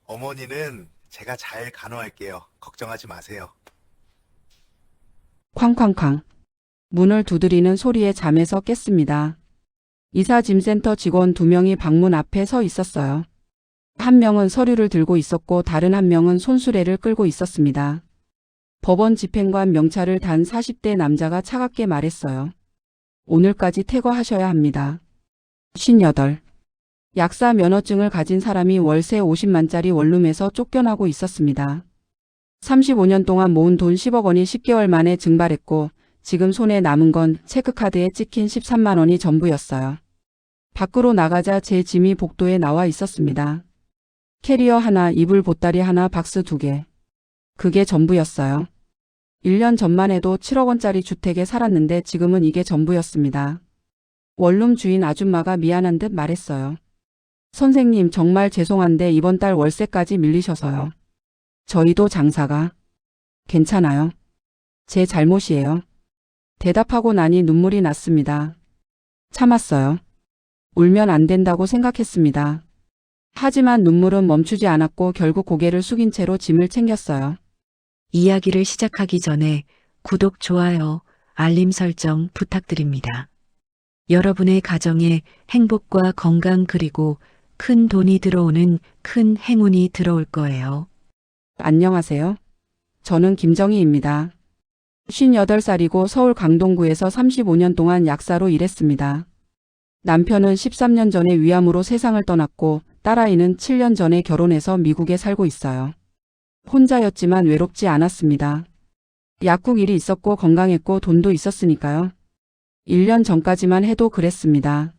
어머니는 제가 잘 간호할게요. 걱정하지 마세요. 쾅쾅쾅. 문을 두드리는 소리에 잠에서 깼습니다. 이사짐센터 직원 2명이 방문 앞에 서 있었어요. 한 명은 서류를 들고 있었고 다른 한 명은 손수레를 끌고 있었습니다. 법원 집행관 명찰을 단 40대 남자가 차갑게 말했어요. 오늘까지 퇴거하셔야 합니다. 58. 약사 면허증을 가진 사람이 월세 50만짜리 원룸에서 쫓겨나고 있었습니다. 35년 동안 모은 돈 10억 원이 10개월 만에 증발했고 지금 손에 남은 건 체크카드에 찍힌 13만 원이 전부였어요. 밖으로 나가자 제 짐이 복도에 나와 있었습니다. 캐리어 하나, 이불 보따리 하나, 박스 2개. 그게 전부였어요. 1년 전만 해도 7억 원짜리 주택에 살았는데 지금은 이게 전부였습니다. 원룸 주인 아줌마가 미안한 듯 말했어요. 선생님 정말 죄송한데 이번 달 월세까지 밀리셔서요. 저희도 장사가. 괜찮아요. 제 잘못이에요. 대답하고 나니 눈물이 났습니다. 참았어요. 울면 안 된다고 생각했습니다. 하지만 눈물은 멈추지 않았고 결국 고개를 숙인 채로 짐을 챙겼어요. 이야기를 시작하기 전에 구독, 좋아요, 알림 설정 부탁드립니다. 여러분의 가정에 행복과 건강 그리고 큰 돈이 들어오는 큰 행운이 들어올 거예요. 안녕하세요. 저는 김정희입니다. 58살이고 서울 강동구에서 35년 동안 약사로 일했습니다. 남편은 13년 전에 위암으로 세상을 떠났고 딸아이는 7년 전에 결혼해서 미국에 살고 있어요. 혼자였지만 외롭지 않았습니다. 약국 일이 있었고 건강했고 돈도 있었으니까요. 1년 전까지만 해도 그랬습니다.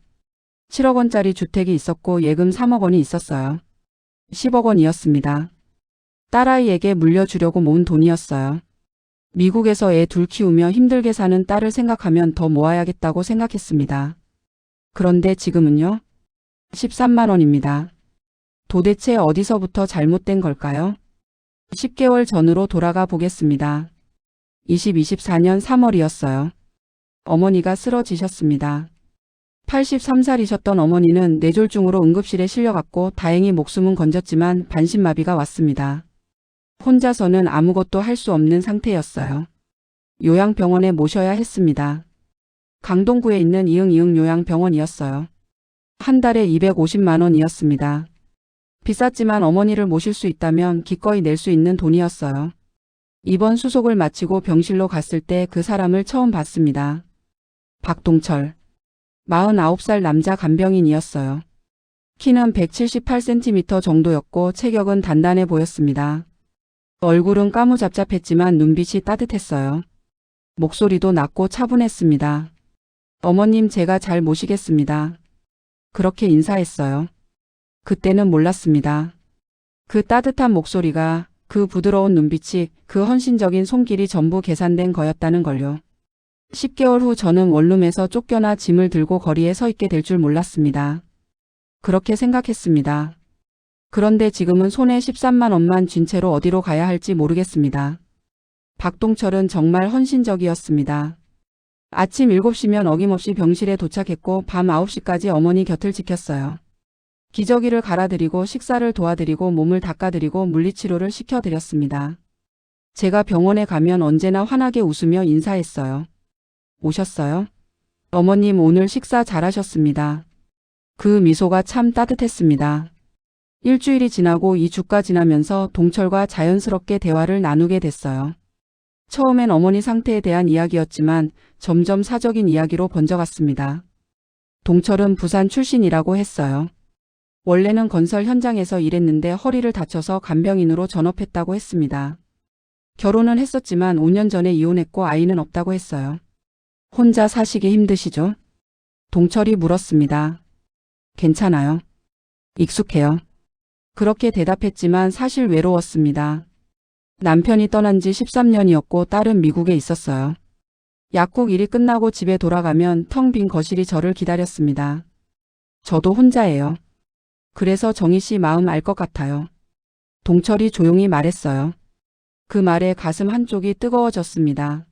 7억 원짜리 주택이 있었고 예금 3억 원이 있었어요. 10억 원이었습니다. 딸아이에게 물려주려고 모은 돈이었어요. 미국에서 애 둘 키우며 힘들게 사는 딸을 생각하면 더 모아야겠다고 생각했습니다. 그런데 지금은요? 13만 원입니다. 도대체 어디서부터 잘못된 걸까요? 10개월 전으로 돌아가 보겠습니다. 2024년 3월이었어요. 어머니가 쓰러지셨습니다. 83살이셨던 어머니는 뇌졸중으로 응급실에 실려갔고 다행히 목숨은 건졌지만 반신마비가 왔습니다. 혼자서는 아무것도 할 수 없는 상태였어요. 요양병원에 모셔야 했습니다. 강동구에 있는 이응이응 요양병원이었어요. 한 달에 250만 원이었습니다. 비쌌지만 어머니를 모실 수 있다면 기꺼이 낼 수 있는 돈이었어요. 입원 수속을 마치고 병실로 갔을 때 그 사람을 처음 봤습니다. 박동철. 49살 남자 간병인이었어요. 키는 178cm 정도였고 체격은 단단해 보였습니다. 얼굴은 까무잡잡했지만 눈빛이 따뜻했어요. 목소리도 낮고 차분했습니다. 어머님 제가 잘 모시겠습니다. 그렇게 인사했어요. 그때는 몰랐습니다. 그 따뜻한 목소리가, 그 부드러운 눈빛이, 그 헌신적인 손길이 전부 계산된 거였다는 걸요. 10개월 후 저는 원룸에서 쫓겨나 짐을 들고 거리에 서 있게 될 줄 몰랐습니다. 그렇게 생각했습니다. 그런데 지금은 손에 13만 원만 쥔 채로 어디로 가야 할지 모르겠습니다. 박동철은 정말 헌신적이었습니다. 아침 7시면 어김없이 병실에 도착했고 밤 9시까지 어머니 곁을 지켰어요. 기저귀를 갈아드리고 식사를 도와드리고 몸을 닦아드리고 물리치료를 시켜드렸습니다. 제가 병원에 가면 언제나 환하게 웃으며 인사했어요. 오셨어요? 어머님 오늘 식사 잘하셨습니다. 그 미소가 참 따뜻했습니다. 일주일이 지나고 2주가 지나면서 동철과 자연스럽게 대화를 나누게 됐어요. 처음엔 어머니 상태에 대한 이야기였지만 점점 사적인 이야기로 번져갔습니다. 동철은 부산 출신이라고 했어요. 원래는 건설 현장에서 일했는데 허리를 다쳐서 간병인으로 전업했다고 했습니다. 결혼은 했었지만 5년 전에 이혼했고 아이는 없다고 했어요. 혼자 사시기 힘드시죠? 동철이 물었습니다. 괜찮아요. 익숙해요. 그렇게 대답했지만 사실 외로웠습니다. 남편이 떠난 지 13년이었고 딸은 미국에 있었어요. 약국 일이 끝나고 집에 돌아가면 텅 빈 거실이 저를 기다렸습니다. 저도 혼자예요. 그래서 정희 씨 마음 알 것 같아요. 동철이 조용히 말했어요. 그 말에 가슴 한쪽이 뜨거워졌습니다.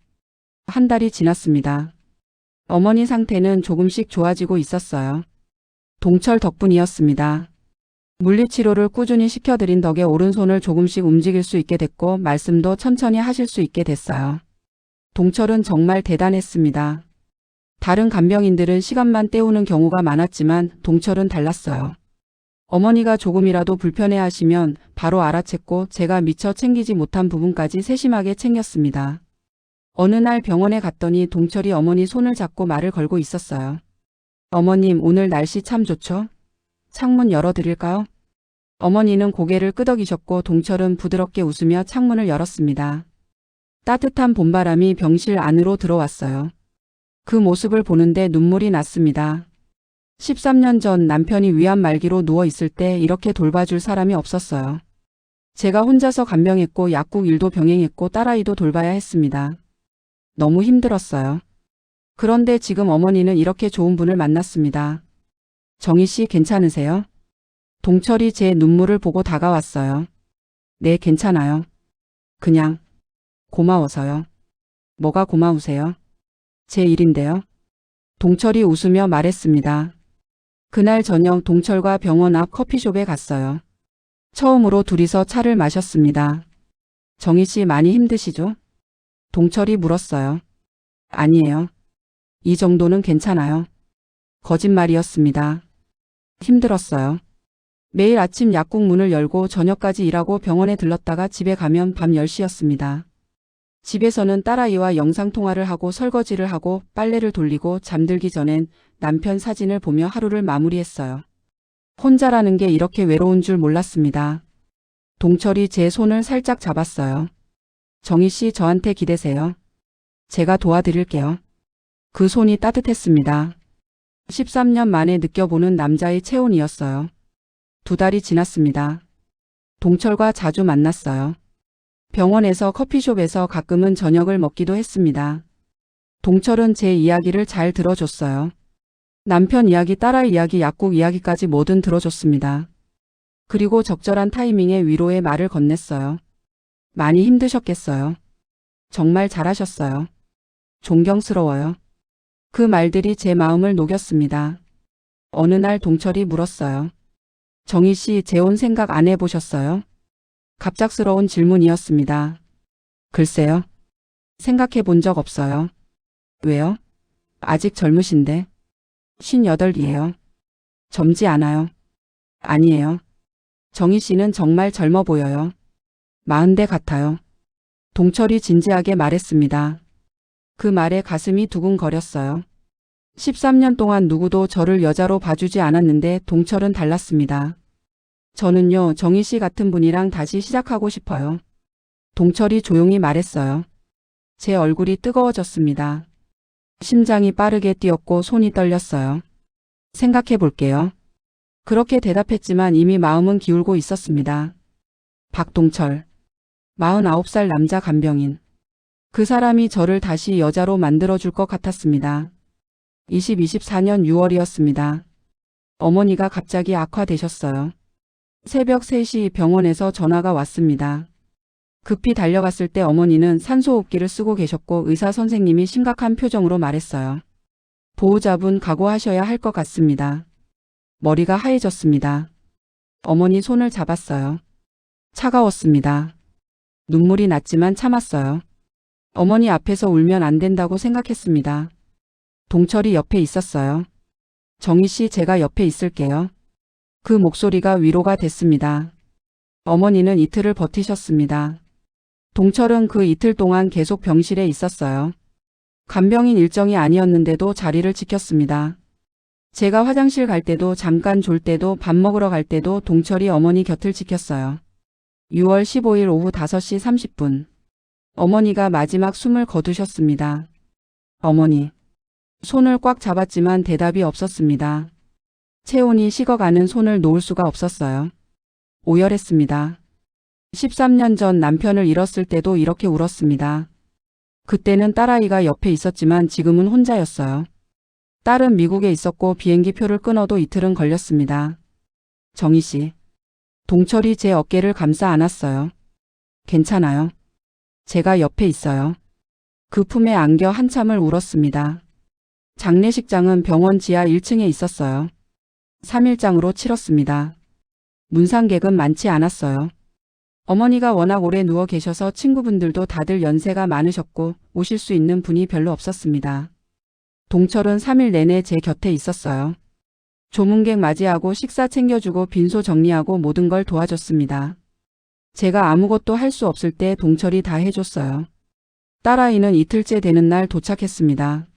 한 달이 지났습니다. 어머니 상태는 조금씩 좋아지고 있었어요. 동철 덕분이었습니다. 물리치료를 꾸준히 시켜드린 덕에 오른손을 조금씩 움직일 수 있게 됐고 말씀도 천천히 하실 수 있게 됐어요. 동철은 정말 대단했습니다. 다른 간병인들은 시간만 때우는 경우가 많았지만 동철은 달랐어요. 어머니가 조금이라도 불편해하시면 바로 알아챘고 제가 미처 챙기지 못한 부분까지 세심하게 챙겼습니다. 어느 날 병원에 갔더니 동철이 어머니 손을 잡고 말을 걸고 있었어요. 어머님, 오늘 날씨 참 좋죠? 창문 열어드릴까요? 어머니는 고개를 끄덕이셨고 동철은 부드럽게 웃으며 창문을 열었습니다. 따뜻한 봄바람이 병실 안으로 들어왔어요. 그 모습을 보는데 눈물이 났습니다. 13년 전 남편이 위암 말기로 누워 있을 때 이렇게 돌봐줄 사람이 없었어요. 제가 혼자서 간병했고 약국 일도 병행했고 딸아이도 돌봐야 했습니다. 너무 힘들었어요. 그런데 지금 어머니는 이렇게 좋은 분을 만났습니다. 정희 씨 괜찮으세요? 동철이 제 눈물을 보고 다가왔어요. 네, 괜찮아요. 그냥 고마워서요. 뭐가 고마우세요? 제 일인데요. 동철이 웃으며 말했습니다. 그날 저녁 동철과 병원 앞 커피숍에 갔어요. 처음으로 둘이서 차를 마셨습니다. 정희 씨 많이 힘드시죠? 동철이 물었어요. 아니에요. 이 정도는 괜찮아요. 거짓말이었습니다. 힘들었어요. 매일 아침 약국 문을 열고 저녁까지 일하고 병원에 들렀다가 집에 가면 밤 10시였습니다. 집에서는 딸아이와 영상통화를 하고 설거지를 하고 빨래를 돌리고 잠들기 전엔 남편 사진을 보며 하루를 마무리했어요. 혼자라는 게 이렇게 외로운 줄 몰랐습니다. 동철이 제 손을 살짝 잡았어요. 정희 씨 저한테 기대세요. 제가 도와드릴게요. 그 손이 따뜻했습니다. 13년 만에 느껴보는 남자의 체온이었어요. 2달이 지났습니다. 동철과 자주 만났어요. 병원에서 커피숍에서 가끔은 저녁을 먹기도 했습니다. 동철은 제 이야기를 잘 들어줬어요. 남편 이야기, 딸아이 이야기, 약국 이야기까지 뭐든 들어줬습니다. 그리고 적절한 타이밍에 위로의 말을 건넸어요. 많이 힘드셨겠어요. 정말 잘하셨어요. 존경스러워요. 그 말들이 제 마음을 녹였습니다. 어느 날 동철이 물었어요. 정희 씨, 재혼 생각 안 해보셨어요? 갑작스러운 질문이었습니다. 글쎄요. 생각해 본 적 없어요. 왜요? 아직 젊으신데. 58이에요. 젊지 않아요. 아니에요. 정희 씨는 정말 젊어 보여요. 40대 같아요. 동철이 진지하게 말했습니다. 그 말에 가슴이 두근거렸어요. 13년 동안 누구도 저를 여자로 봐주지 않았는데 동철은 달랐습니다. 저는요, 정희 씨 같은 분이랑 다시 시작하고 싶어요. 동철이 조용히 말했어요. 제 얼굴이 뜨거워졌습니다. 심장이 빠르게 뛰었고 손이 떨렸어요. 생각해 볼게요. 그렇게 대답했지만 이미 마음은 기울고 있었습니다. 박동철. 49살 남자 간병인. 그 사람이 저를 다시 여자로 만들어줄 것 같았습니다. 2024년 6월이었습니다. 어머니가 갑자기 악화되셨어요. 새벽 3시 병원에서 전화가 왔습니다. 급히 달려갔을 때 어머니는 산소호흡기를 쓰고 계셨고 의사 선생님이 심각한 표정으로 말했어요. 보호자분 각오하셔야 할 것 같습니다. 머리가 하얘졌습니다. 어머니 손을 잡았어요. 차가웠습니다. 눈물이 났지만 참았어요. 어머니 앞에서 울면 안 된다고 생각했습니다. 동철이 옆에 있었어요. 정희 씨, 제가 옆에 있을게요. 그 목소리가 위로가 됐습니다. 어머니는 이틀을 버티셨습니다. 동철은 그 이틀 동안 계속 병실에 있었어요. 간병인 일정이 아니었는데도 자리를 지켰습니다. 제가 화장실 갈 때도 잠깐 졸 때도 밥 먹으러 갈 때도 동철이 어머니 곁을 지켰어요. 6월 15일 오후 5시 30분. 어머니가 마지막 숨을 거두셨습니다. 어머니. 손을 꽉 잡았지만 대답이 없었습니다. 체온이 식어가는 손을 놓을 수가 없었어요. 오열했습니다. 13년 전 남편을 잃었을 때도 이렇게 울었습니다. 그때는 딸아이가 옆에 있었지만 지금은 혼자였어요. 딸은 미국에 있었고 비행기 표를 끊어도 이틀은 걸렸습니다. 정희 씨. 동철이 제 어깨를 감싸 안았어요. 괜찮아요. 제가 옆에 있어요. 그 품에 안겨 한참을 울었습니다. 장례식장은 병원 지하 1층에 있었어요. 3일장으로 치렀습니다. 문상객은 많지 않았어요. 어머니가 워낙 오래 누워 계셔서 친구분들도 다들 연세가 많으셨고 오실 수 있는 분이 별로 없었습니다. 동철은 3일 내내 제 곁에 있었어요. 조문객 맞이하고 식사 챙겨주고 빈소 정리하고 모든 걸 도와줬습니다. 제가 아무것도 할 수 없을 때 동철이 다 해줬어요. 딸아이는 이틀째 되는 날 도착했습니다.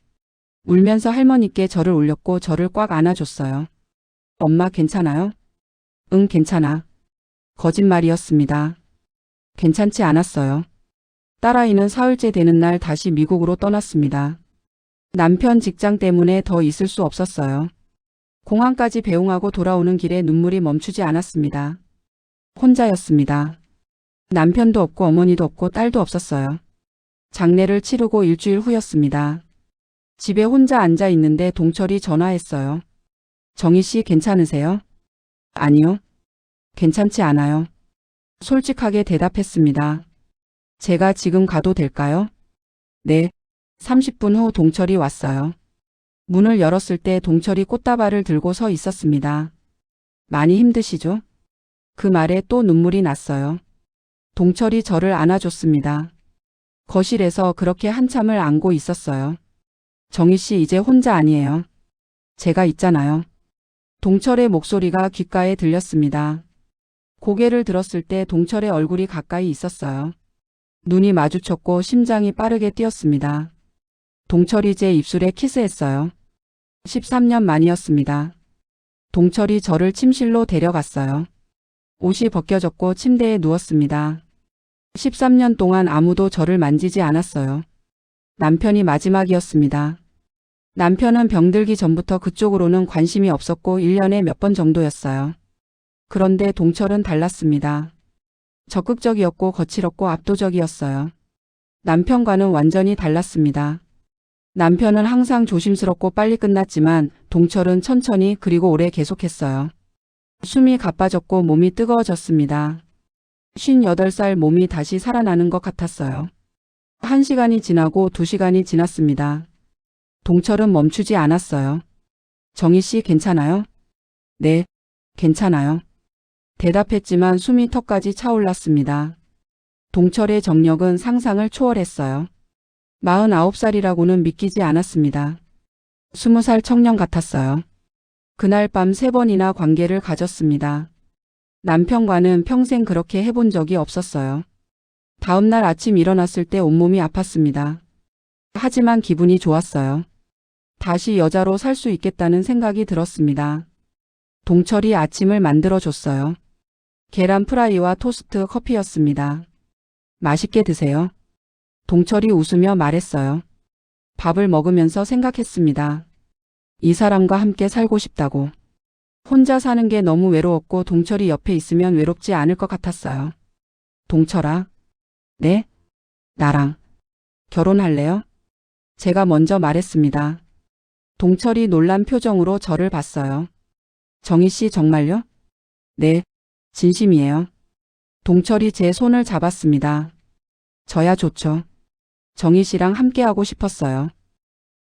울면서 할머니께 저를 올렸고 저를 꽉 안아줬어요. 엄마 괜찮아요? 응, 괜찮아. 거짓말이었습니다. 괜찮지 않았어요. 딸아이는 사흘째 되는 날 다시 미국으로 떠났습니다. 남편 직장 때문에 더 있을 수 없었어요. 공항까지 배웅하고 돌아오는 길에 눈물이 멈추지 않았습니다. 혼자였습니다. 남편도 없고 어머니도 없고 딸도 없었어요. 장례를 치르고 일주일 후였습니다. 집에 혼자 앉아 있는데 동철이 전화했어요. 정희 씨 괜찮으세요? 아니요. 괜찮지 않아요. 솔직하게 대답했습니다. 제가 지금 가도 될까요? 네. 30분 후 동철이 왔어요. 문을 열었을 때 동철이 꽃다발을 들고 서 있었습니다. 많이 힘드시죠? 그 말에 또 눈물이 났어요. 동철이 저를 안아줬습니다. 거실에서 그렇게 한참을 안고 있었어요. 정희 씨 이제 혼자 아니에요. 제가 있잖아요. 동철의 목소리가 귓가에 들렸습니다. 고개를 들었을 때 동철의 얼굴이 가까이 있었어요. 눈이 마주쳤고 심장이 빠르게 뛰었습니다. 동철이 제 입술에 키스했어요. 13년 만이었습니다. 동철이 저를 침실로 데려갔어요. 옷이 벗겨졌고 침대에 누웠습니다. 13년 동안 아무도 저를 만지지 않았어요. 남편이 마지막이었습니다. 남편은 병들기 전부터 그쪽으로는 관심이 없었고 1년에 몇 번 정도였어요. 그런데 동철은 달랐습니다. 적극적이었고 거칠었고 압도적이었어요. 남편과는 완전히 달랐습니다. 남편은 항상 조심스럽고 빨리 끝났지만 동철은 천천히 그리고 오래 계속했어요. 숨이 가빠졌고 몸이 뜨거워졌습니다. 58살 몸이 다시 살아나는 것 같았어요. 1시간이 지나고 2시간이 지났습니다. 동철은 멈추지 않았어요. 정희 씨 괜찮아요? 네, 괜찮아요. 대답했지만 숨이 턱까지 차올랐습니다. 동철의 정력은 상상을 초월했어요. 49살이라고는 믿기지 않았습니다. 20살 청년 같았어요. 그날 밤 3번이나 관계를 가졌습니다. 남편과는 평생 그렇게 해본 적이 없었어요. 다음날 아침 일어났을 때 온몸이 아팠습니다. 하지만 기분이 좋았어요. 다시 여자로 살 수 있겠다는 생각이 들었습니다. 동철이 아침을 만들어줬어요. 계란 프라이와 토스트 커피였습니다. 맛있게 드세요. 동철이 웃으며 말했어요. 밥을 먹으면서 생각했습니다. 이 사람과 함께 살고 싶다고. 혼자 사는 게 너무 외로웠고 동철이 옆에 있으면 외롭지 않을 것 같았어요. 동철아. 네? 나랑 결혼할래요? 제가 먼저 말했습니다. 동철이 놀란 표정으로 저를 봤어요. 정희 씨 정말요? 네, 진심이에요. 동철이 제 손을 잡았습니다. 저야 좋죠. 정희 씨랑 함께하고 싶었어요.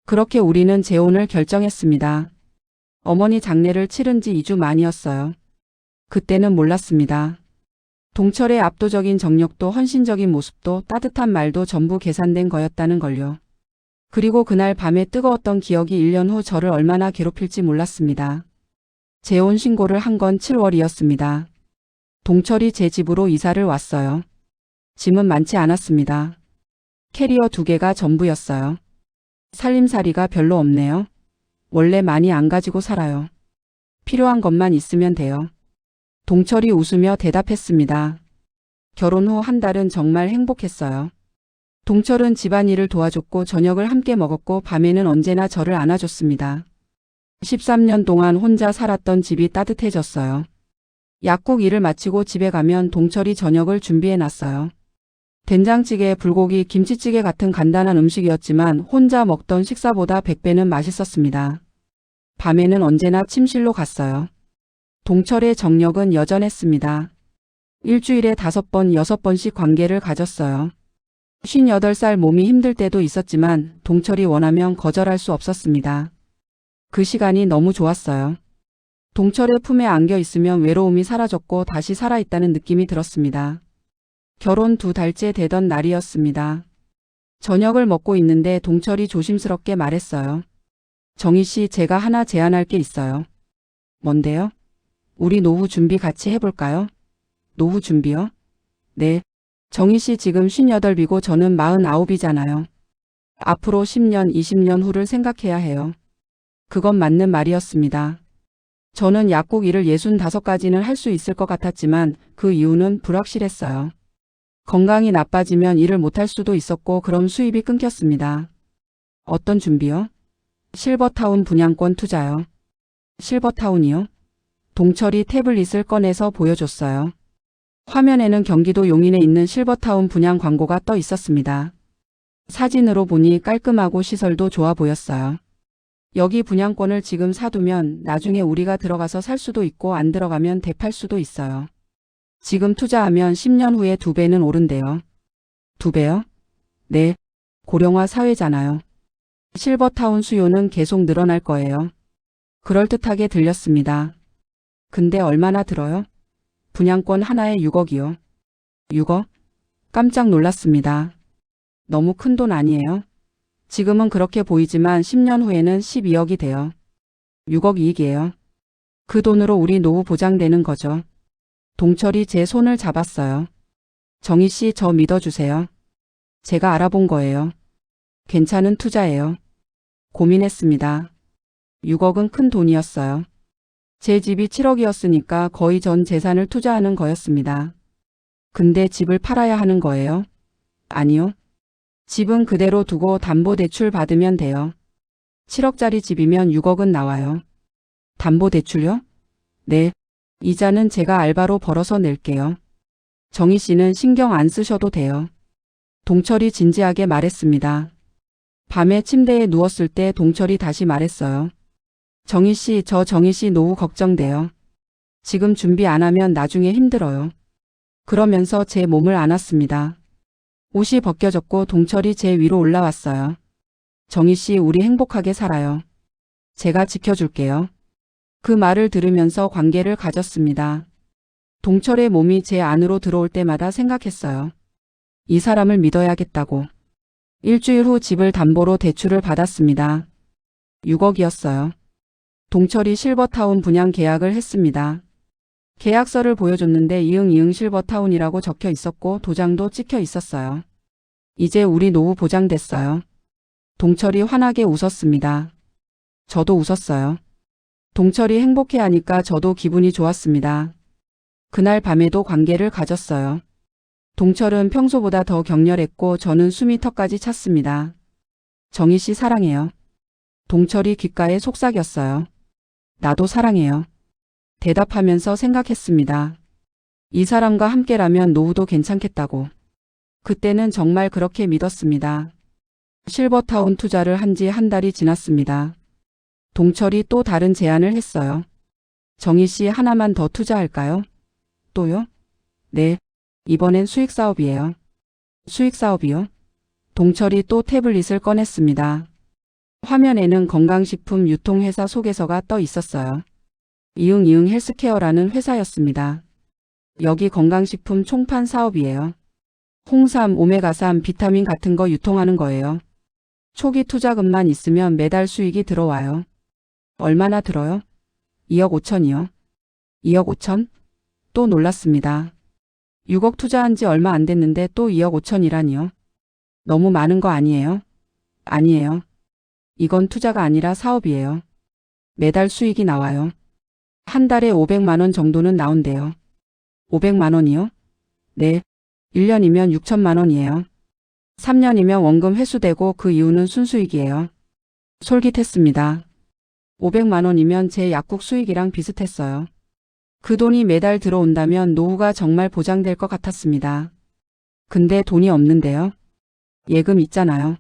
그렇게 우리는 재혼을 결정했습니다. 어머니 장례를 치른 지 2주 만이었어요. 그때는 몰랐습니다. 동철의 압도적인 정력도 헌신적인 모습도 따뜻한 말도 전부 계산된 거였다는 걸요. 그리고 그날 밤에 뜨거웠던 기억이 1년 후 저를 얼마나 괴롭힐지 몰랐습니다. 재혼 신고를 한 건 7월이었습니다. 동철이 제 집으로 이사를 왔어요. 짐은 많지 않았습니다. 캐리어 2개가 전부였어요. 살림살이가 별로 없네요. 원래 많이 안 가지고 살아요. 필요한 것만 있으면 돼요. 동철이 웃으며 대답했습니다. 결혼 후 한 달은 정말 행복했어요. 동철은 집안일을 도와줬고 저녁을 함께 먹었고 밤에는 언제나 저를 안아줬습니다. 13년 동안 혼자 살았던 집이 따뜻해졌어요. 약국 일을 마치고 집에 가면 동철이 저녁을 준비해놨어요. 된장찌개, 불고기, 김치찌개 같은 간단한 음식이었지만 혼자 먹던 식사보다 100배는 맛있었습니다. 밤에는 언제나 침실로 갔어요. 동철의 정력은 여전했습니다. 일주일에 5번, 6번씩 관계를 가졌어요. 58살 몸이 힘들 때도 있었지만 동철이 원하면 거절할 수 없었습니다. 그 시간이 너무 좋았어요. 동철의 품에 안겨 있으면 외로움이 사라졌고 다시 살아있다는 느낌이 들었습니다. 결혼 2달째 되던 날이었습니다. 저녁을 먹고 있는데 동철이 조심스럽게 말했어요. 정희 씨, 제가 하나 제안할 게 있어요. 뭔데요? 우리 노후 준비 같이 해볼까요? 노후 준비요? 네. 정희 씨 지금 58이고 저는 49이잖아요. 앞으로 10년, 20년 후를 생각해야 해요. 그건 맞는 말이었습니다. 저는 약국 일을 65가지는 할 수 있을 것 같았지만 그 이유는 불확실했어요. 건강이 나빠지면 일을 못할 수도 있었고 그럼 수입이 끊겼습니다. 어떤 준비요? 실버타운 분양권 투자요. 실버타운이요? 동철이 태블릿을 꺼내서 보여줬어요. 화면에는 경기도 용인에 있는 실버타운 분양 광고가 떠 있었습니다. 사진으로 보니 깔끔하고 시설도 좋아 보였어요. 여기 분양권을 지금 사두면 나중에 우리가 들어가서 살 수도 있고 안 들어가면 되팔 수도 있어요. 지금 투자하면 10년 후에 2배는 오른대요. 2배요? 네. 고령화 사회잖아요. 실버타운 수요는 계속 늘어날 거예요. 그럴듯하게 들렸습니다. 근데 얼마나 들어요? 분양권 하나에 6억이요. 6억? 깜짝 놀랐습니다. 너무 큰 돈 아니에요? 지금은 그렇게 보이지만 10년 후에는 12억이 돼요. 6억 이익이에요. 그 돈으로 우리 노후 보장되는 거죠. 동철이 제 손을 잡았어요. 정희 씨, 저 믿어주세요. 제가 알아본 거예요. 괜찮은 투자예요. 고민했습니다. 6억은 큰 돈이었어요. 제 집이 7억이었으니까 거의 전 재산을 투자하는 거였습니다. 근데 집을 팔아야 하는 거예요? 아니요. 집은 그대로 두고 담보대출 받으면 돼요. 7억짜리 집이면 6억은 나와요. 담보대출요? 네. 이자는 제가 알바로 벌어서 낼게요. 정희 씨는 신경 안 쓰셔도 돼요. 동철이 진지하게 말했습니다. 밤에 침대에 누웠을 때 동철이 다시 말했어요. 정희 씨, 저 정희 씨 노후 걱정돼요. 지금 준비 안 하면 나중에 힘들어요. 그러면서 제 몸을 안았습니다. 옷이 벗겨졌고 동철이 제 위로 올라왔어요. 정희 씨, 우리 행복하게 살아요. 제가 지켜줄게요. 그 말을 들으면서 관계를 가졌습니다. 동철의 몸이 제 안으로 들어올 때마다 생각했어요. 이 사람을 믿어야겠다고. 일주일 후 집을 담보로 대출을 받았습니다. 6억이었어요. 동철이 실버타운 분양 계약을 했습니다. 계약서를 보여줬는데 이응 실버타운이라고 적혀 있었고 도장도 찍혀 있었어요. 이제 우리 노후 보장됐어요. 동철이 환하게 웃었습니다. 저도 웃었어요. 동철이 행복해하니까 저도 기분이 좋았습니다. 그날 밤에도 관계를 가졌어요. 동철은 평소보다 더 격렬했고 저는 숨이 턱까지 찼습니다. 정희 씨 사랑해요. 동철이 귓가에 속삭였어요. 나도 사랑해요. 대답하면서 생각했습니다. 이 사람과 함께라면 노후도 괜찮겠다고. 그때는 정말 그렇게 믿었습니다. 실버타운 투자를 한 지 한 달이 지났습니다. 동철이 또 다른 제안을 했어요. 정희 씨, 하나만 더 투자할까요? 또요? 네. 이번엔 수익 사업이에요. 수익 사업이요? 동철이 또 태블릿을 꺼냈습니다. 화면에는 건강식품 유통회사 소개서가 떠 있었어요. 이응 헬스케어라는 회사였습니다. 여기 건강식품 총판 사업이에요. 홍삼, 오메가3, 비타민 같은 거 유통하는 거예요. 초기 투자금만 있으면 매달 수익이 들어와요. 얼마나 들어요? 2억 5천이요. 2억 5천? 또 놀랐습니다. 6억 투자한 지 얼마 안 됐는데 또 2억 5천이라니요. 너무 많은 거 아니에요? 아니에요. 이건 투자가 아니라 사업이에요. 매달 수익이 나와요. 한 달에 500만 원 정도는 나온대요. 500만 원이요? 네. 1년이면 6천만 원이에요. 3년이면 원금 회수되고 그 이후는 순수익이에요. 솔깃했습니다. 500만 원이면 제 약국 수익이랑 비슷했어요. 그 돈이 매달 들어온다면 노후가 정말 보장될 것 같았습니다. 근데 돈이 없는데요. 예금 있잖아요.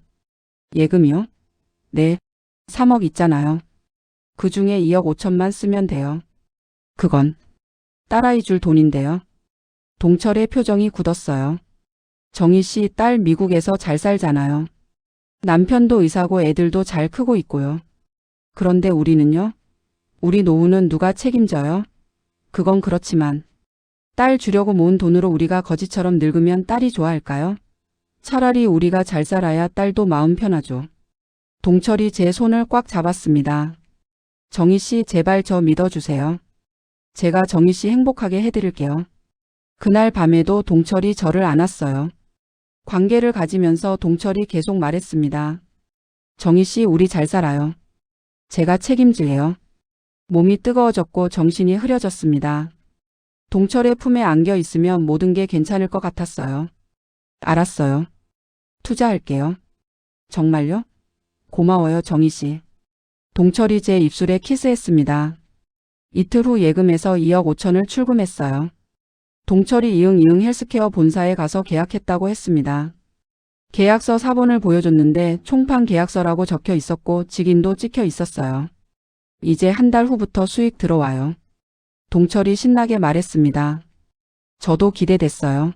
예금이요? 네. 3억 있잖아요. 그 중에 2억 5천만 쓰면 돼요. 그건 딸아이 줄 돈인데요. 동철의 표정이 굳었어요. 정희 씨 딸 미국에서 잘 살잖아요. 남편도 의사고 애들도 잘 크고 있고요. 그런데 우리는요? 우리 노후는 누가 책임져요? 그건 그렇지만 딸 주려고 모은 돈으로 우리가 거지처럼 늙으면 딸이 좋아할까요? 차라리 우리가 잘 살아야 딸도 마음 편하죠. 동철이 제 손을 꽉 잡았습니다. 정희 씨, 제발 저 믿어주세요. 제가 정희 씨 행복하게 해드릴게요. 그날 밤에도 동철이 저를 안았어요. 관계를 가지면서 동철이 계속 말했습니다. 정희 씨, 우리 잘 살아요. 제가 책임질래요. 몸이 뜨거워졌고 정신이 흐려졌습니다. 동철의 품에 안겨 있으면 모든 게 괜찮을 것 같았어요. 알았어요. 투자할게요. 정말요? 고마워요, 정희 씨. 동철이 제 입술에 키스했습니다. 이틀 후 예금에서 2억 5천을 출금했어요. 동철이 이응 헬스케어 본사에 가서 계약했다고 했습니다. 계약서 사본을 보여줬는데 총판 계약서라고 적혀 있었고 직인도 찍혀 있었어요. 이제 한 달 후부터 수익 들어와요. 동철이 신나게 말했습니다. 저도 기대됐어요.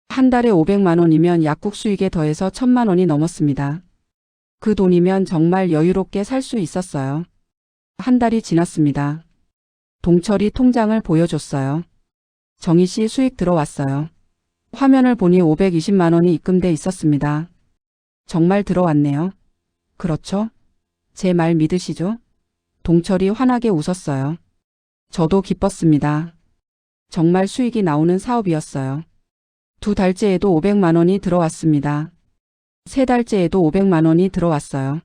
한 달에 500만 원이면 약국 수익에 더해서 1000만 원이 넘었습니다. 그 돈이면 정말 여유롭게 살 수 있었어요. 한 달이 지났습니다. 동철이 통장을 보여줬어요. 정희 씨, 수익 들어왔어요. 화면을 보니 520만 원이 입금돼 있었습니다. 정말 들어왔네요. 그렇죠? 제 말 믿으시죠? 동철이 환하게 웃었어요. 저도 기뻤습니다. 정말 수익이 나오는 사업이었어요. 2달째에도 500만 원이 들어왔습니다. 3달째에도 500만 원이 들어왔어요.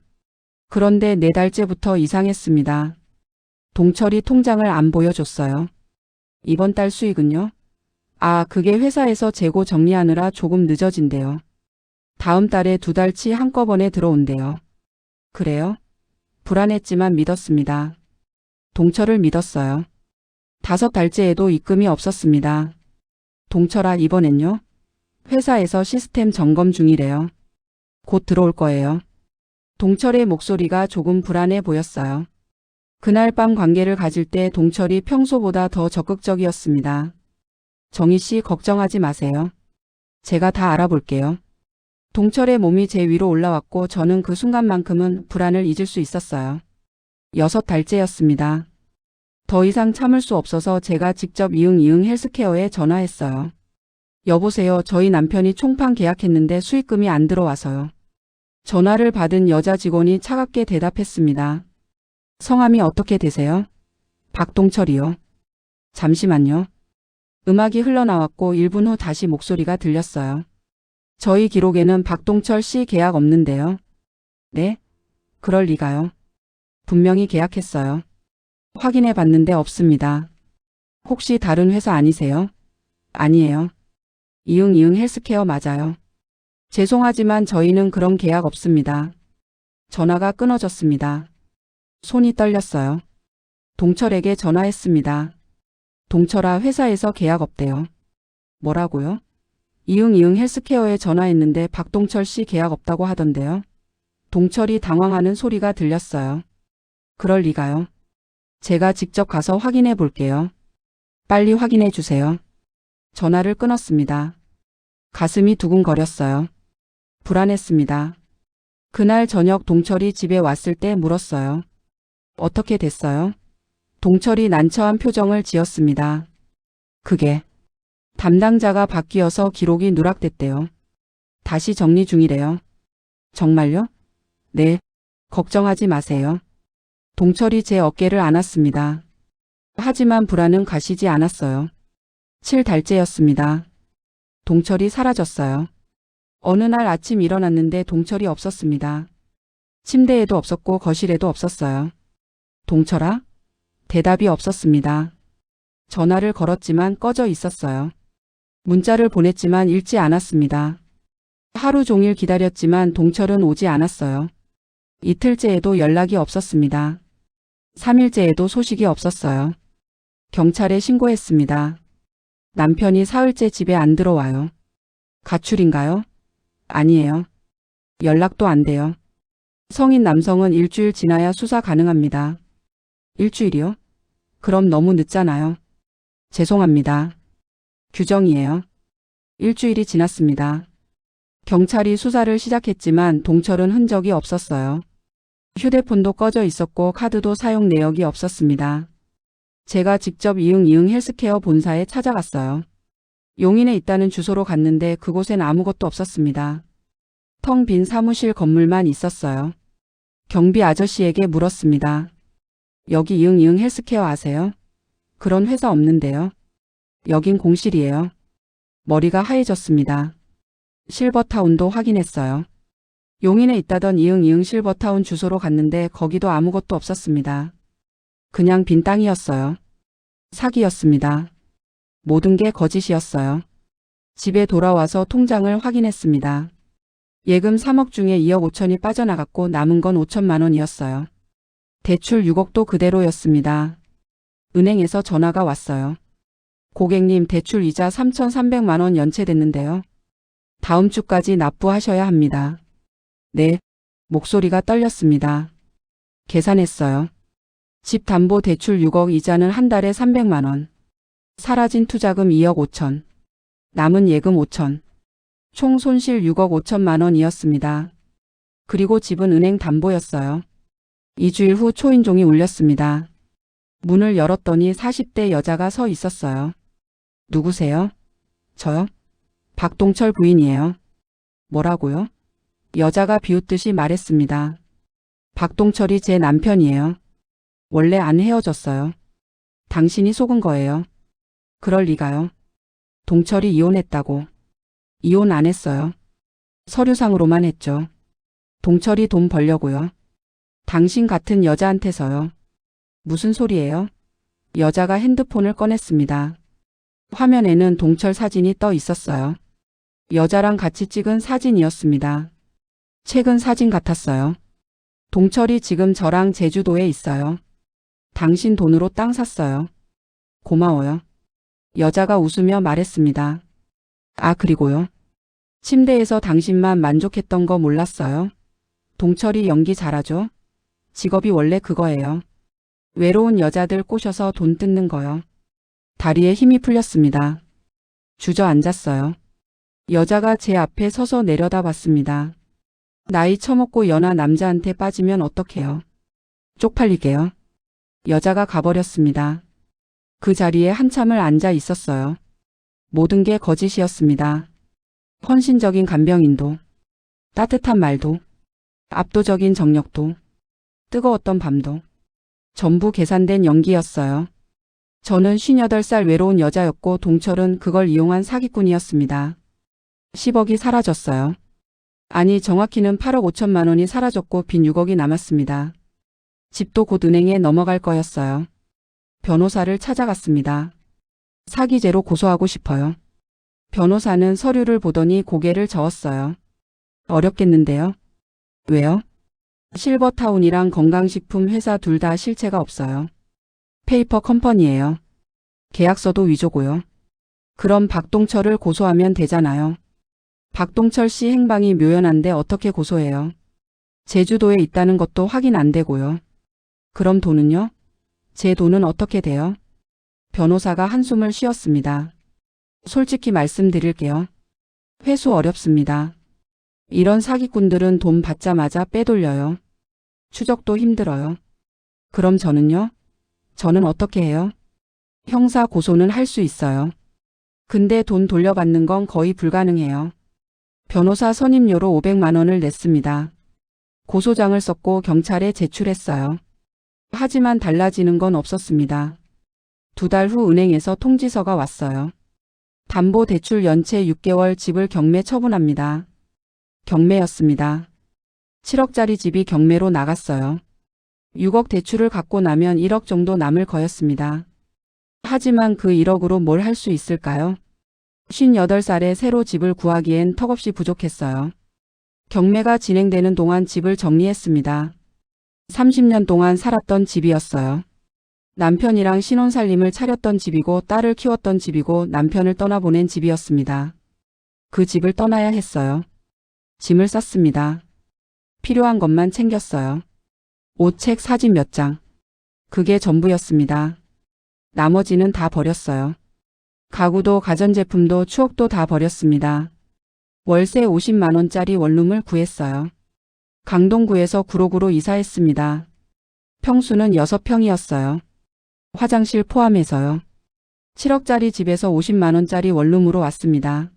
그런데 4달째부터 이상했습니다. 동철이 통장을 안 보여줬어요. 이번 달 수익은요? 아, 그게 회사에서 재고 정리하느라 조금 늦어진대요. 다음 달에 2달치 한꺼번에 들어온대요. 그래요? 불안했지만 믿었습니다. 동철을 믿었어요. 5달째에도 입금이 없었습니다. 동철아, 이번엔요? 회사에서 시스템 점검 중이래요. 곧 들어올 거예요. 동철의 목소리가 조금 불안해 보였어요. 그날 밤 관계를 가질 때 동철이 평소보다 더 적극적이었습니다. 정희 씨, 걱정하지 마세요. 제가 다 알아볼게요. 동철의 몸이 제 위로 올라왔고 저는 그 순간만큼은 불안을 잊을 수 있었어요. 6달째였습니다. 더 이상 참을 수 없어서 제가 직접 이응 헬스케어에 전화했어요. 여보세요, 저희 남편이 총판 계약했는데 수익금이 안 들어와서요. 전화를 받은 여자 직원이 차갑게 대답했습니다. 성함이 어떻게 되세요? 박동철이요. 잠시만요. 음악이 흘러나왔고 1분 후 다시 목소리가 들렸어요. 저희 기록에는 박동철 씨 계약 없는데요. 네? 그럴 리가요. 분명히 계약했어요. 확인해 봤는데 없습니다. 혹시 다른 회사 아니세요? 아니에요. 이응 헬스케어 맞아요. 죄송하지만 저희는 그런 계약 없습니다. 전화가 끊어졌습니다. 손이 떨렸어요. 동철에게 전화했습니다. 동철아, 회사에서 계약 없대요. 뭐라고요? 이응 헬스케어에 전화했는데 박동철 씨 계약 없다고 하던데요. 동철이 당황하는 소리가 들렸어요. 그럴 리가요. 제가 직접 가서 확인해 볼게요. 빨리 확인해 주세요. 전화를 끊었습니다. 가슴이 두근거렸어요. 불안했습니다. 그날 저녁 동철이 집에 왔을 때 물었어요. 어떻게 됐어요? 동철이 난처한 표정을 지었습니다. 그게 담당자가 바뀌어서 기록이 누락됐대요. 다시 정리 중이래요. 정말요? 네. 걱정하지 마세요. 동철이 제 어깨를 안았습니다. 하지만 불안은 가시지 않았어요. 7달째였습니다. 동철이 사라졌어요. 어느 날 아침 일어났는데 동철이 없었습니다. 침대에도 없었고 거실에도 없었어요. 동철아? 대답이 없었습니다. 전화를 걸었지만 꺼져 있었어요. 문자를 보냈지만 읽지 않았습니다. 하루 종일 기다렸지만 동철은 오지 않았어요. 이틀째에도 연락이 없었습니다. 3일째에도 소식이 없었어요. 경찰에 신고했습니다. 남편이 사흘째 집에 안 들어와요. 가출인가요? 아니에요. 연락도 안 돼요. 성인 남성은 일주일 지나야 수사 가능합니다. 일주일이요? 그럼 너무 늦잖아요. 죄송합니다. 규정이에요. 일주일이 지났습니다. 경찰이 수사를 시작했지만 동철은 흔적이 없었어요. 휴대폰도 꺼져 있었고 카드도 사용 내역이 없었습니다. 제가 직접 이응 헬스케어 본사에 찾아갔어요. 용인에 있다는 주소로 갔는데 그곳엔 아무것도 없었습니다. 텅 빈 사무실 건물만 있었어요. 경비 아저씨에게 물었습니다. 여기 이응 헬스케어 아세요? 그런 회사 없는데요. 여긴 공실이에요. 머리가 하얘졌습니다. 실버타운도 확인했어요. 용인에 있다던 이응 실버타운 주소로 갔는데 거기도 아무것도 없었습니다. 그냥 빈 땅이었어요. 사기였습니다. 모든 게 거짓이었어요. 집에 돌아와서 통장을 확인했습니다. 예금 3억 중에 2억 5천이 빠져나갔고 남은 건 5천만 원이었어요. 대출 6억도 그대로였습니다. 은행에서 전화가 왔어요. 고객님 대출 이자 3,300만 원 연체됐는데요. 다음 주까지 납부하셔야 합니다. 네. 목소리가 떨렸습니다. 계산했어요. 집 담보 대출 6억 이자는 한 달에 300만 원. 사라진 투자금 2억 5천. 남은 예금 5천. 총 손실 6억 5천만 원이었습니다. 그리고 집은 은행 담보였어요. 2주일 후 초인종이 울렸습니다. 문을 열었더니 40대 여자가 서 있었어요. 누구세요? 저요? 박동철 부인이에요. 뭐라고요? 여자가 비웃듯이 말했습니다. 박동철이 제 남편이에요. 원래 안 헤어졌어요. 당신이 속은 거예요. 그럴 리가요. 동철이 이혼했다고. 이혼 안 했어요. 서류상으로만 했죠. 동철이 돈 벌려고요. 당신 같은 여자한테서요. 무슨 소리예요? 여자가 핸드폰을 꺼냈습니다. 화면에는 동철 사진이 떠 있었어요. 여자랑 같이 찍은 사진이었습니다. 최근 사진 같았어요. 동철이 지금 저랑 제주도에 있어요. 당신 돈으로 땅 샀어요. 고마워요. 여자가 웃으며 말했습니다. 아, 그리고요. 침대에서 당신만 만족했던 거 몰랐어요? 동철이 연기 잘하죠? 직업이 원래 그거예요. 외로운 여자들 꼬셔서 돈 뜯는 거요. 다리에 힘이 풀렸습니다. 주저앉았어요. 여자가 제 앞에 서서 내려다봤습니다. 나이 처먹고 연하 남자한테 빠지면 어떡해요? 쪽팔리게요. 여자가 가버렸습니다. 그 자리에 한참을 앉아 있었어요. 모든 게 거짓이었습니다. 헌신적인 간병인도, 따뜻한 말도, 압도적인 정력도, 뜨거웠던 밤도, 전부 계산된 연기였어요. 저는 58살 외로운 여자였고 동철은 그걸 이용한 사기꾼이었습니다. 10억이 사라졌어요. 아니 정확히는 8억 5천만 원이 사라졌고 빈 6억이 남았습니다. 집도 곧 은행에 넘어갈 거였어요. 변호사를 찾아갔습니다. 사기죄로 고소하고 싶어요. 변호사는 서류를 보더니 고개를 저었어요. 어렵겠는데요? 왜요? 실버타운이랑 건강식품 회사 둘 다 실체가 없어요. 페이퍼 컴퍼니예요. 계약서도 위조고요. 그럼 박동철을 고소하면 되잖아요. 박동철 씨 행방이 묘연한데 어떻게 고소해요? 제주도에 있다는 것도 확인 안 되고요. 그럼 돈은요? 제 돈은 어떻게 돼요? 변호사가 한숨을 쉬었습니다. 솔직히 말씀드릴게요. 회수 어렵습니다. 이런 사기꾼들은 돈 받자마자 빼돌려요. 추적도 힘들어요. 그럼 저는요? 저는 어떻게 해요? 형사 고소는 할 수 있어요. 근데 돈 돌려받는 건 거의 불가능해요. 변호사 선임료로 500만 원을 냈습니다. 고소장을 썼고 경찰에 제출했어요. 하지만 달라지는 건 없었습니다. 2달 후 은행에서 통지서가 왔어요. 담보대출 연체 6개월 집을 경매 처분합니다. 경매였습니다. 7억짜리 집이 경매로 나갔어요. 6억 대출을 갚고 나면 1억 정도 남을 거였습니다. 하지만 그 1억으로 뭘 할 수 있을까요? 58살에 새로 집을 구하기엔 턱없이 부족했어요. 경매가 진행되는 동안 집을 정리했습니다. 30년 동안 살았던 집이었어요. 남편이랑 신혼살림을 차렸던 집이고 딸을 키웠던 집이고 남편을 떠나보낸 집이었습니다. 그 집을 떠나야 했어요. 짐을 쌌습니다. 필요한 것만 챙겼어요. 옷, 책, 사진 몇 장. 그게 전부였습니다. 나머지는 다 버렸어요. 가구도 가전제품도 추억도 다 버렸습니다. 월세 50만 원짜리 원룸을 구했어요. 강동구에서 구로구로 이사했습니다. 평수는 6평이었어요. 화장실 포함해서요. 7억짜리 집에서 50만 원짜리 원룸으로 왔습니다.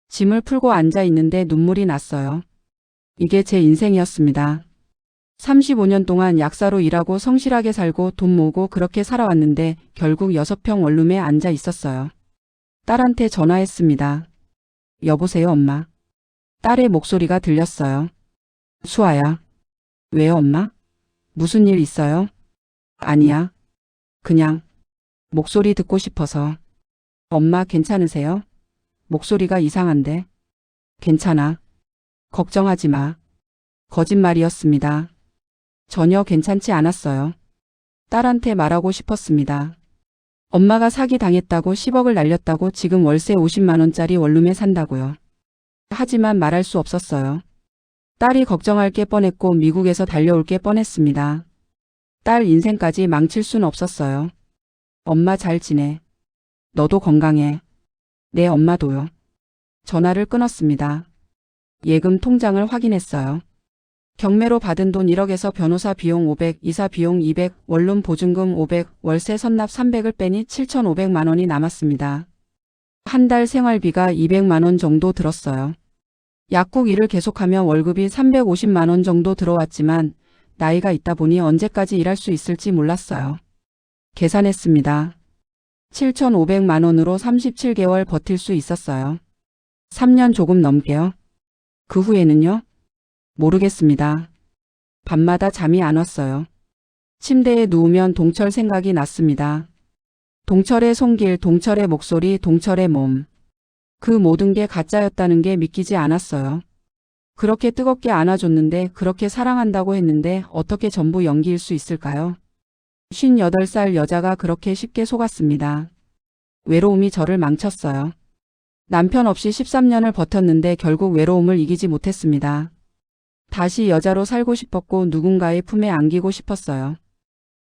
짐을 풀고 앉아 있는데 눈물이 났어요. 이게 제 인생이었습니다. 35년 동안 약사로 일하고 성실하게 살고 돈 모으고 그렇게 살아왔는데 결국 6평 원룸에 앉아 있었어요. 딸한테 전화했습니다. 여보세요, 엄마. 딸의 목소리가 들렸어요. 수아야. 왜요, 엄마? 무슨 일 있어요? 아니야. 그냥 목소리 듣고 싶어서. 엄마 괜찮으세요? 목소리가 이상한데. 괜찮아. 걱정하지 마. 거짓말이었습니다. 전혀 괜찮지 않았어요. 딸한테 말하고 싶었습니다. 엄마가 사기 당했다고 10억을 날렸다고 지금 월세 50만 원짜리 원룸에 산다고요. 하지만 말할 수 없었어요. 딸이 걱정할 게 뻔했고 미국에서 달려올 게 뻔했습니다. 딸 인생까지 망칠 순 없었어요. 엄마 잘 지내. 너도 건강해. 네, 엄마도요. 전화를 끊었습니다. 예금 통장을 확인했어요. 경매로 받은 돈 1억에서 변호사 비용 500, 이사 비용 200, 원룸 보증금 500, 월세 선납 300을 빼니 7,500만 원이 남았습니다. 한 달 생활비가 200만 원 정도 들었어요. 약국 일을 계속하며 월급이 350만 원 정도 들어왔지만 나이가 있다 보니 언제까지 일할 수 있을지 몰랐어요. 계산했습니다. 7,500만 원으로 37개월 버틸 수 있었어요. 3년 조금 넘게요. 그 후에는요? 모르겠습니다. 밤마다 잠이 안 왔어요. 침대에 누우면 동철 생각이 났습니다. 동철의 손길, 동철의 목소리, 동철의 몸. 그 모든 게 가짜였다는 게 믿기지 않았어요. 그렇게 뜨겁게 안아줬는데, 그렇게 사랑한다고 했는데 어떻게 전부 연기일 수 있을까요? 58살 여자가 그렇게 쉽게 속았습니다. 외로움이 저를 망쳤어요. 남편 없이 13년을 버텼는데 결국 외로움을 이기지 못했습니다. 다시 여자로 살고 싶었고 누군가의 품에 안기고 싶었어요.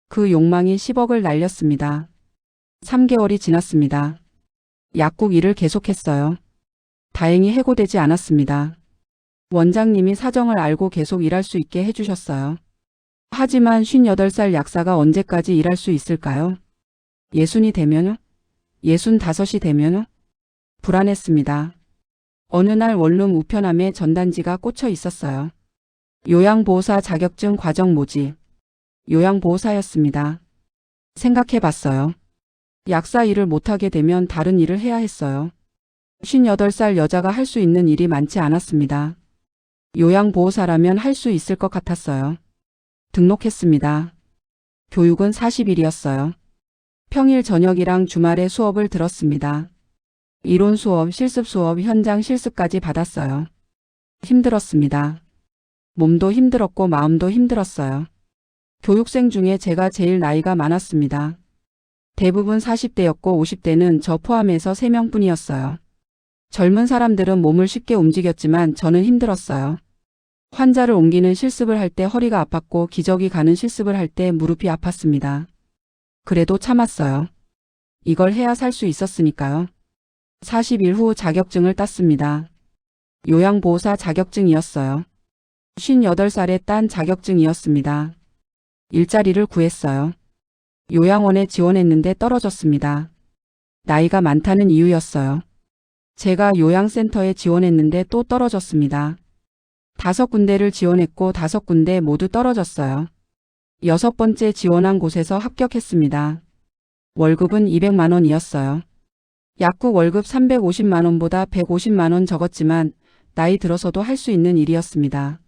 그 욕망이 10억을 날렸습니다. 3개월이 지났습니다. 약국 일을 계속했어요. 다행히 해고되지 않았습니다. 원장님이 사정을 알고 계속 일할 수 있게 해주셨어요. 하지만 58살 약사가 언제까지 일할 수 있을까요? 60이 되면요? 65이 되면요? 불안했습니다. 어느 날 원룸 우편함에 전단지가 꽂혀 있었어요. 요양보호사 자격증 과정 모집. 요양보호사였습니다. 생각해봤어요. 약사 일을 못하게 되면 다른 일을 해야 했어요. 58살 여자가 할 수 있는 일이 많지 않았습니다. 요양보호사라면 할 수 있을 것 같았어요. 등록했습니다. 교육은 40일이었어요. 평일 저녁이랑 주말에 수업을 들었습니다. 이론 수업, 실습 수업, 현장 실습까지 받았어요. 힘들었습니다. 몸도 힘들었고 마음도 힘들었어요. 교육생 중에 제가 제일 나이가 많았습니다. 대부분 40대였고 50대는 저 포함해서 3명뿐이었어요. 젊은 사람들은 몸을 쉽게 움직였지만 저는 힘들었어요. 환자를 옮기는 실습을 할 때 허리가 아팠고 기저귀 가는 실습을 할 때 무릎이 아팠습니다. 그래도 참았어요. 이걸 해야 살 수 있었으니까요. 40일 후 자격증을 땄습니다. 요양보호사 자격증이었어요. 58살에 딴 자격증이었습니다. 일자리를 구했어요. 요양원에 지원했는데 떨어졌습니다. 나이가 많다는 이유였어요. 제가 요양센터에 지원했는데 또 떨어졌습니다. 5군데를 지원했고 5군데 모두 떨어졌어요. 6번째 지원한 곳에서 합격했습니다. 월급은 200만 원이었어요. 약국 월급 350만 원보다 150만 원 적었지만 나이 들어서도 할 수 있는 일이었습니다.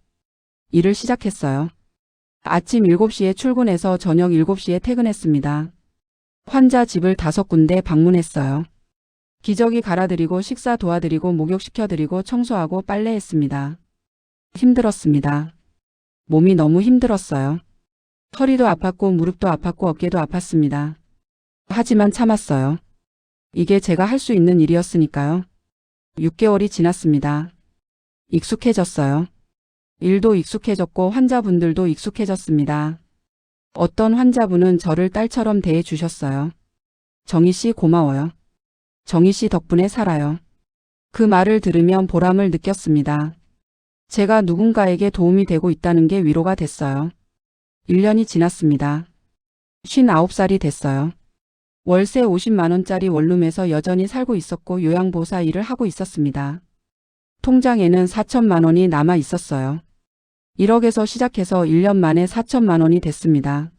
일을 시작했어요. 아침 7시에 출근해서 저녁 7시에 퇴근했습니다. 환자 집을 5군데 방문했어요. 기저귀 갈아드리고 식사 도와드리고 목욕시켜드리고 청소하고 빨래했습니다. 힘들었습니다. 몸이 너무 힘들었어요. 허리도 아팠고 무릎도 아팠고 어깨도 아팠습니다. 하지만 참았어요. 이게 제가 할 수 있는 일이었으니까요. 6개월이 지났습니다. 익숙해졌어요. 일도 익숙해졌고 환자분들도 익숙해졌습니다. 어떤 환자분은 저를 딸처럼 대해 주셨어요. 정희 씨 고마워요. 정희 씨 덕분에 살아요. 그 말을 들으면 보람을 느꼈습니다. 제가 누군가에게 도움이 되고 있다는 게 위로가 됐어요. 1년이 지났습니다. 59살이 됐어요. 월세 50만 원짜리 원룸에서 여전히 살고 있었고 요양보호사 일을 하고 있었습니다. 통장에는 4천만 원이 남아 있었어요. 1억에서 시작해서 1년 만에 4천만 원이 됐습니다.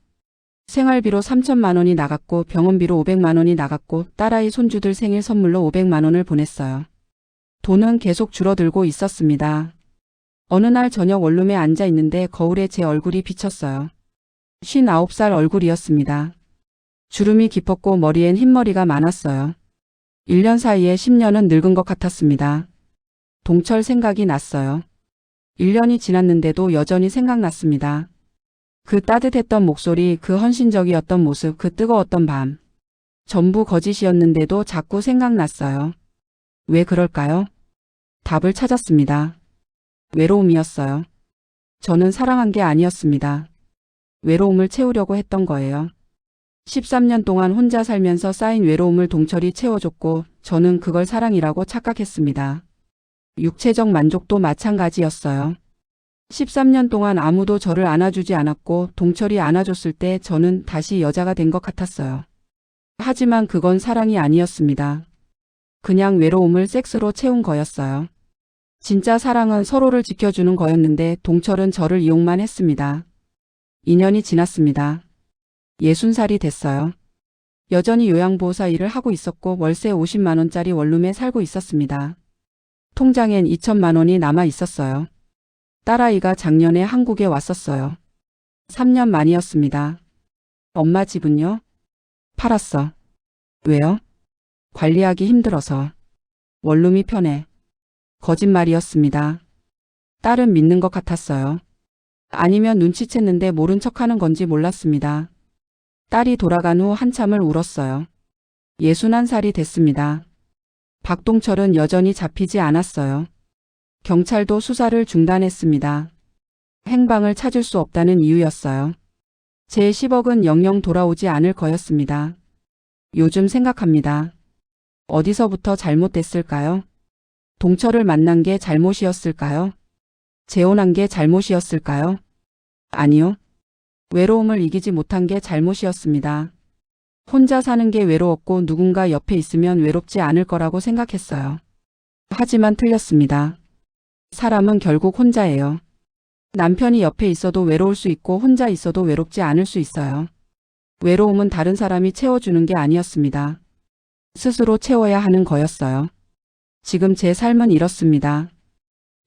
생활비로 3천만 원이 나갔고 병원비로 500만 원이 나갔고 딸아이 손주들 생일 선물로 500만 원을 보냈어요. 돈은 계속 줄어들고 있었습니다. 어느 날 저녁 원룸에 앉아 있는데 거울에 제 얼굴이 비쳤어요. 59살 얼굴이었습니다. 주름이 깊었고 머리엔 흰머리가 많았어요. 1년 사이에 10년은 늙은 것 같았습니다. 동철 생각이 났어요. 1년이 지났는데도 여전히 생각났습니다. 그 따뜻했던 목소리, 그 헌신적이었던 모습, 그 뜨거웠던 밤. 전부 거짓이었는데도 자꾸 생각났어요. 왜 그럴까요? 답을 찾았습니다. 외로움이었어요. 저는 사랑한 게 아니었습니다. 외로움을 채우려고 했던 거예요. 13년 동안 혼자 살면서 쌓인 외로움을 동철이 채워줬고 저는 그걸 사랑이라고 착각했습니다. 육체적 만족도 마찬가지였어요. 13년 동안 아무도 저를 안아주지 않았고 동철이 안아줬을 때 저는 다시 여자가 된 것 같았어요. 하지만 그건 사랑이 아니었습니다. 그냥 외로움을 섹스로 채운 거였어요. 진짜 사랑은 서로를 지켜주는 거였는데 동철은 저를 이용만 했습니다. 2년이 지났습니다. 60살이 됐어요. 여전히 요양보호사 일을 하고 있었고 월세 50만 원짜리 원룸에 살고 있었습니다. 통장엔 2천만 원이 남아 있었어요. 딸아이가 작년에 한국에 왔었어요. 3년 만이었습니다. 엄마 집은요? 팔았어. 왜요? 관리하기 힘들어서. 원룸이 편해. 거짓말이었습니다. 딸은 믿는 것 같았어요. 아니면 눈치챘는데 모른 척하는 건지 몰랐습니다. 딸이 돌아간 후 한참을 울었어요. 61살이 됐습니다. 박동철은 여전히 잡히지 않았어요. 경찰도 수사를 중단했습니다. 행방을 찾을 수 없다는 이유였어요. 제 10억은 영영 돌아오지 않을 거였습니다. 요즘 생각합니다. 어디서부터 잘못됐을까요? 동철을 만난 게 잘못이었을까요? 재혼한 게 잘못이었을까요? 아니요. 외로움을 이기지 못한 게 잘못이었습니다. 혼자 사는 게 외로웠고 누군가 옆에 있으면 외롭지 않을 거라고 생각했어요. 하지만 틀렸습니다. 사람은 결국 혼자예요. 남편이 옆에 있어도 외로울 수 있고 혼자 있어도 외롭지 않을 수 있어요. 외로움은 다른 사람이 채워주는 게 아니었습니다. 스스로 채워야 하는 거였어요. 지금 제 삶은 이렇습니다.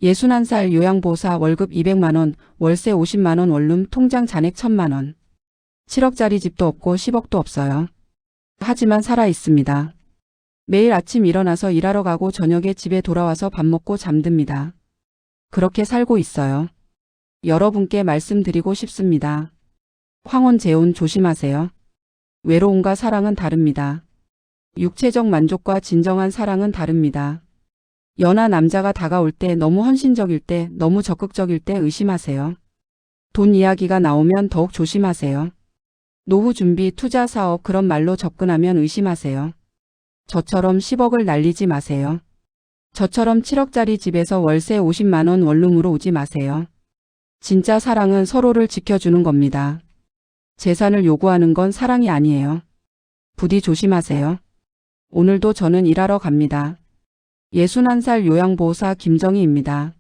61살 요양보호사 월급 200만 원, 월세 50만 원 원룸 통장 잔액 1,000만 원. 7억짜리 집도 없고 10억도 없어요. 하지만 살아 있습니다. 매일 아침 일어나서 일하러 가고 저녁에 집에 돌아와서 밥 먹고 잠듭니다. 그렇게 살고 있어요. 여러분께 말씀드리고 싶습니다. 황혼 재혼 조심하세요. 외로움과 사랑은 다릅니다. 육체적 만족과 진정한 사랑은 다릅니다. 연하 남자가 다가올 때 너무 헌신적일 때 너무 적극적일 때 의심하세요. 돈 이야기가 나오면 더욱 조심하세요. 노후 준비, 투자 사업 그런 말로 접근하면 의심하세요. 저처럼 10억을 날리지 마세요. 저처럼 7억짜리 집에서 월세 50만 원 원룸으로 오지 마세요. 진짜 사랑은 서로를 지켜주는 겁니다. 재산을 요구하는 건 사랑이 아니에요. 부디 조심하세요. 오늘도 저는 일하러 갑니다. 61살 요양보호사 김정희입니다.